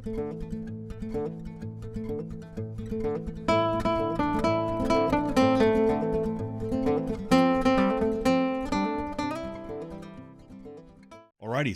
Alrighty,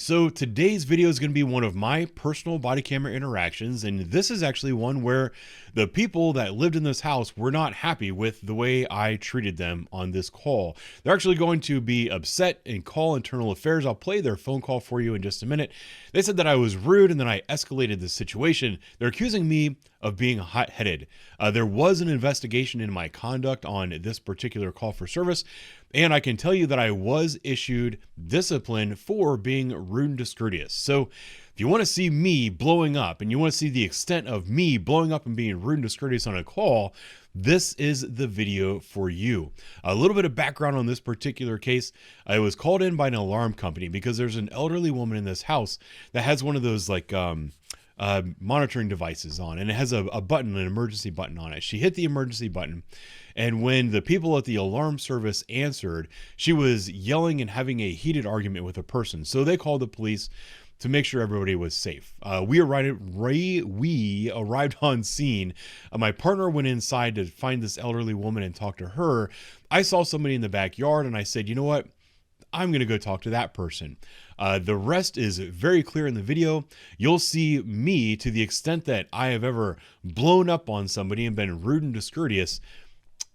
so today's video is going to be one of my personal body camera interactions, and this is actually one where the people that lived in this house were not happy with the way I treated them on this call. They're actually going to be upset and call internal affairs. I'll play their phone call for you in just a minute. They said that I was rude and then I escalated the situation. They're accusing me of being hot-headed. There was an investigation in my conduct on this particular call for service, and I can tell you that I was issued discipline for being rude and discourteous. So if you want to see me blowing up and you want to see the extent of me blowing up and being rude and discourteous on a call, this is the video for you. A little bit of background on this particular case. I was called in by an alarm company because there's an elderly woman in this house that has one of those like monitoring devices on, and it has a button, an emergency button on it. She hit the emergency button, and when the people at the alarm service answered, she was yelling and having a heated argument with a person. So they called the police to make sure everybody was safe. We arrived on scene. My partner went inside to find this elderly woman and talk to her. I saw somebody in the backyard and I said, you know what? I'm going to go talk to that person. The rest is very clear in the video. You'll see me to the extent that I have ever blown up on somebody and been rude and discourteous.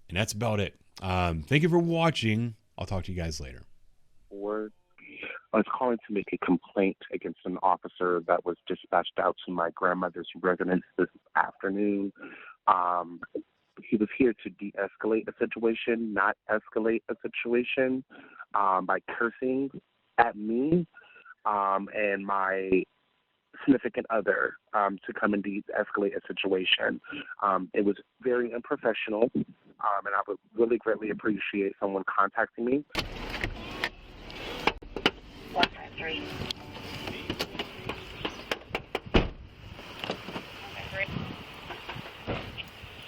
And that's about it. Thank you for watching. I'll talk to you guys later. I was calling to make a complaint against an officer that was dispatched out to my grandmother's residence this afternoon. He was here to de-escalate a situation, not escalate a situation, by cursing at me and my significant other to come and de-escalate a situation. It was very unprofessional, and I would really greatly appreciate someone contacting me. 153.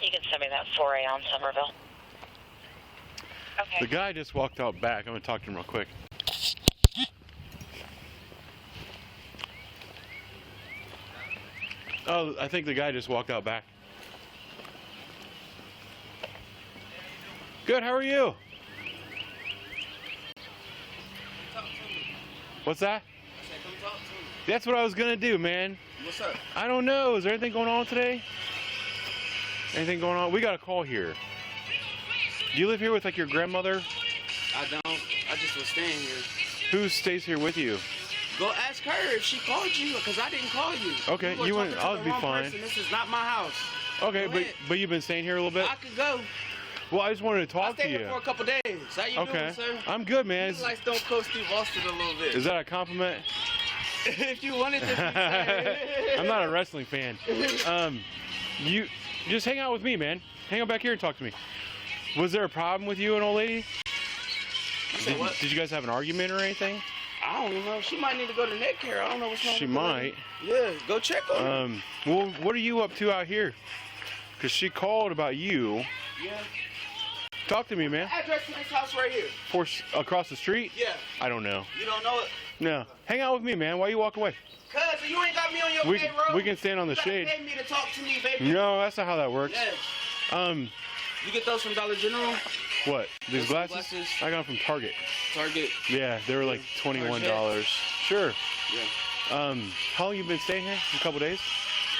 You can send me that 4A on Somerville. Okay. The guy just walked out back. I'm going to talk to him real quick. Oh, I think the guy just walked out back. Good, how are you? What's that? I said, come talk to me. That's what I was gonna do, man. What's up? I don't know. Is there anything going on today? Anything going on? We got a call here. Do you live here with like your grandmother? I don't. I just was staying here. Who stays here with you? Go ask her if she called you, because I didn't call you. Okay, you went. I'll be fine. This is not my house. Okay, but you've been staying here a little bit. I could go. Well, I just wanted to talk to you. I stayed here for a couple days. How you doing, sir? I'm good, man. You like Stone Cold Steve Austin a little bit. Is that a compliment? If you wanted to be, sir. I'm not a wrestling fan. You just hang out with me, man. Hang out back here and talk to me. Was there a problem with you and old lady? Did you guys have an argument or anything? I don't know. She might need to go to neck care. I don't know what's wrong with her. She might. Yeah, go check on her. Well, what are you up to out here? Because she called about you. Yeah. Talk to me, man. Address to this house right here. Across the street? Yeah. I don't know. You don't know it? No. Hang out with me, man. Why you walk away? Cuz you ain't got me on your payroll. We can stand on the shade. You pay me to talk to me, baby. No, that's not how that works. Yes. You get those from Dollar General? What? These glasses? I got them from Target. Target? Yeah, they were like $21. Sure. Yeah. How long you been staying here? A couple days?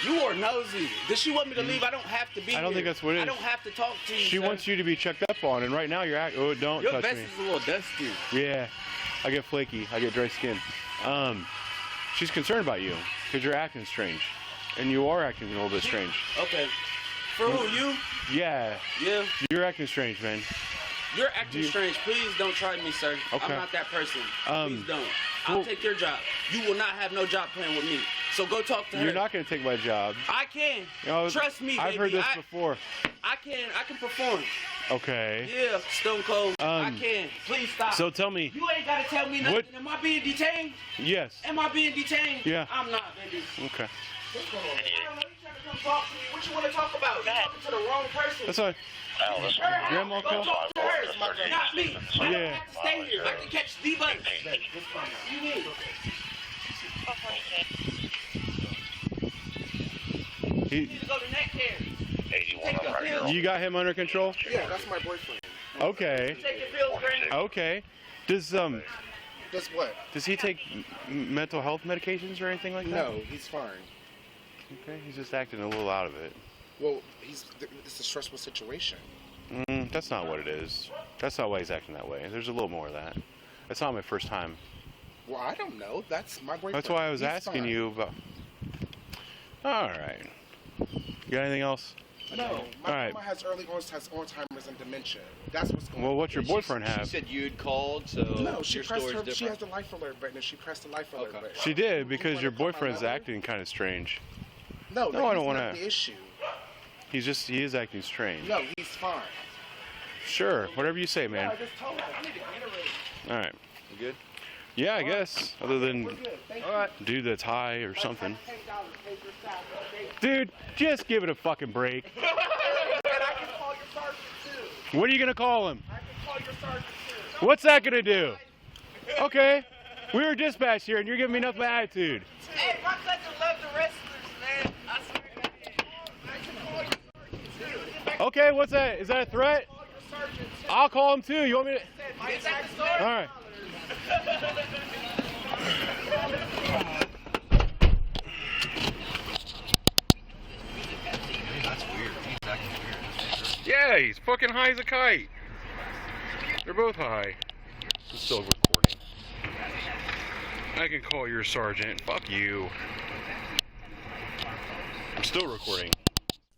You are nosy. Does she want me to leave? I don't have to be here. I don't think that's what it is. I don't have to talk to you. She wants you to be checked up on, and right now you're don't touch me. Your vest is a little dusty. Yeah, I get flaky. I get dry skin. She's concerned about you because you're acting strange, and you are acting a little bit strange. Okay. For who? You? Yeah. Yeah. You're acting strange, man. You're acting strange. Please don't try me, sir. Okay. I'm not that person. Please don't. I'll take your job. You will not have no job playing with me. So go talk to her. You're not going to take my job. I can. Trust me, baby. I've heard this before. I can perform. Okay. Yeah, Stone Cold. I can. Please stop. So tell me. You ain't got to tell me nothing. Am I being detained? Yes. Am I being detained? Yeah. I'm not, baby. Okay. What's going on? I don't know. You trying to come talk to me. What you want to talk about? You're talking to the wrong person. That's fine. Grandma Go call? talk to her. Not me. I don't have to stay here. I can catch the bus. You need. You need to go to neck care. 81 on right here. You got him under control? Yeah, that's my boyfriend. Okay. Take your pills, Brandon. Okay. Does Does what? does he take mental health medications or anything like that? No, he's fine. Okay, he's just acting a little out of it. Well, it's a stressful situation. That's not what it is. That's not why he's acting that way. There's a little more of that. That's not my first time. Well, I don't know. That's my boyfriend. That's why I was He's asking fine. you about. All right. You got anything else? No, my All right. grandma has early onset Alzheimer's and dementia. That's what's going on. Well, what's your boyfriend She have? said you'd called, so No, she your pressed story's her. different. She has the life alert button, and she pressed the life alert Okay. button. She did, You because wanna your call my boyfriend's mother? acting kind of strange. No, No, I don't he's wanna- not the issue. He is acting strange. No, he's fine. Sure, whatever you say, man. I just told him. I need to get her. All right. You good? Yeah, I guess. Other than We're good. Thank All right. dude that's high or something. $10 pay your side, okay? Dude, just give it a fucking break. And I can call your sergeant too. What are you gonna call him? I can call your sergeant too. What's that gonna do? Okay. We were dispatched here, and you're giving me nothing but attitude. Hey, my cousin loved the wrestlers, man. I swear to God. I can call your sergeant too. Okay, what's that? Is that a threat? Call your sergeant too. I'll call him too. You want me to? Is that the story? All right. That's weird. He's acting weird. Yeah, he's fucking high as a kite. They're both high. I'm still recording. I can call your sergeant. Fuck you. I'm still recording.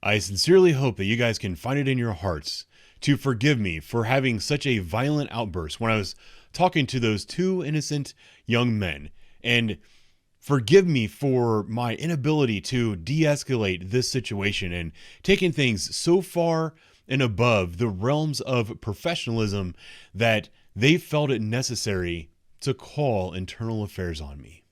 I sincerely hope that you guys can find it in your hearts to forgive me for having such a violent outburst when I was talking to those two innocent young men. And forgive me for my inability to de-escalate this situation and taking things so far and above the realms of professionalism that they felt it necessary to call internal affairs on me.